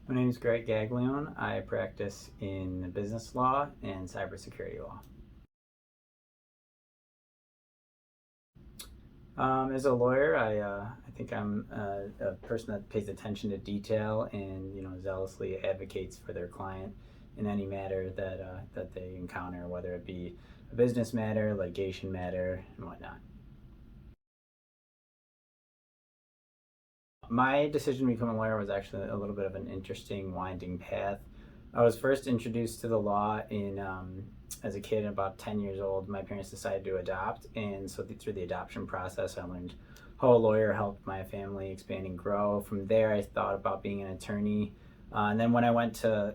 My name is Gaglione. I practice in business law and cybersecurity law. As a lawyer, I think I'm a person that pays attention to detail and zealously advocates for their client in any matter that they encounter, whether it be a business matter, litigation matter, and whatnot. My decision to become a lawyer was actually a little bit of an interesting winding path. I was first introduced to the law in as a kid, about 10 years old. My parents decided to adopt, and so through the adoption process, I learned how a lawyer helped my family expand and grow. From there, I thought about being an attorney, and then when I went to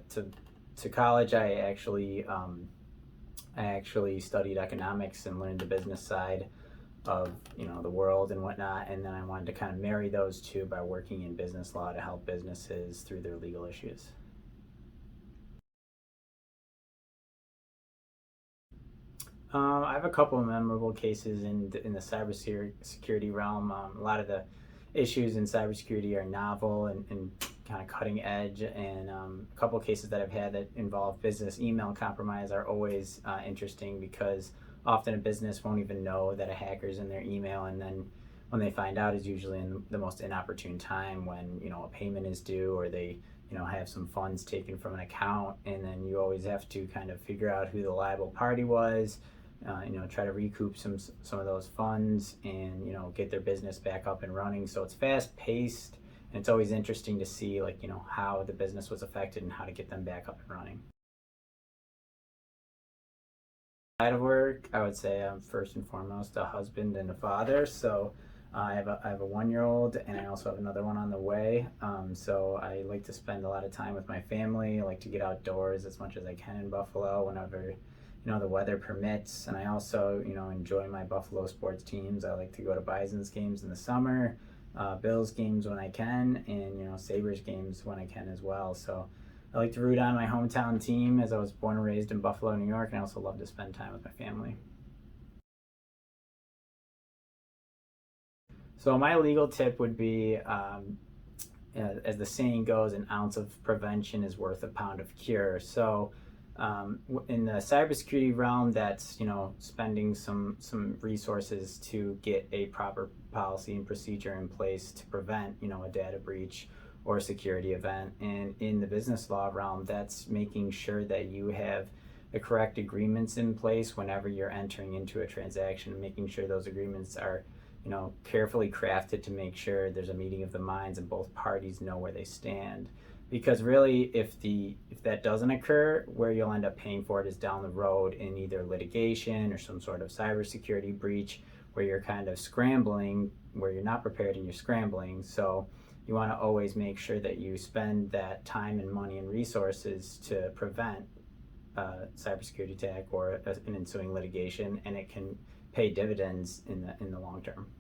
college, I actually studied economics and learned the business side of the world and whatnot, and then I wanted to kind of marry those two by working in business law to help businesses through their legal issues. I have a couple of memorable cases in the cybersecurity realm. A lot of the issues in cybersecurity are novel and kind of cutting edge, and a couple of cases that I've had that involve business email compromise are always interesting, because often a business won't even know that a hacker's in their email, and then when they find out is usually in the most inopportune time, when a payment is due, or they have some funds taken from an account, and then you always have to kind of figure out who the liable party was, try to recoup some of those funds, and get their business back up and running. So it's fast paced, and it's always interesting to see how the business was affected and how to get them back up and running. Outside of work, I would say I'm first and foremost a husband and a father. So I have a 1 year old, and I also have another one on the way. So I like to spend a lot of time with my family. I like to get outdoors as much as I can in Buffalo whenever the weather permits. And I also enjoy my Buffalo sports teams. I like to go to Bison's games in the summer, Bills games when I can, and Sabres games when I can as well. So I like to root on my hometown team, as I was born and raised in Buffalo, New York, and I also love to spend time with my family. So my legal tip would be, as the saying goes, an ounce of prevention is worth a pound of cure. So in the cybersecurity realm, that's spending some resources to get a proper policy and procedure in place to prevent a data breach or a security event. And in the business law realm, that's making sure that you have the correct agreements in place whenever you're entering into a transaction, making sure those agreements are carefully crafted to make sure there's a meeting of the minds and both parties know where they stand. Because really, if that doesn't occur, where you'll end up paying for it is down the road in either litigation or some sort of cybersecurity breach, where you're kind of scrambling, where you're not prepared and you're scrambling. So you want to always make sure that you spend that time and money and resources to prevent a cybersecurity attack or an ensuing litigation, and it can pay dividends in the long term.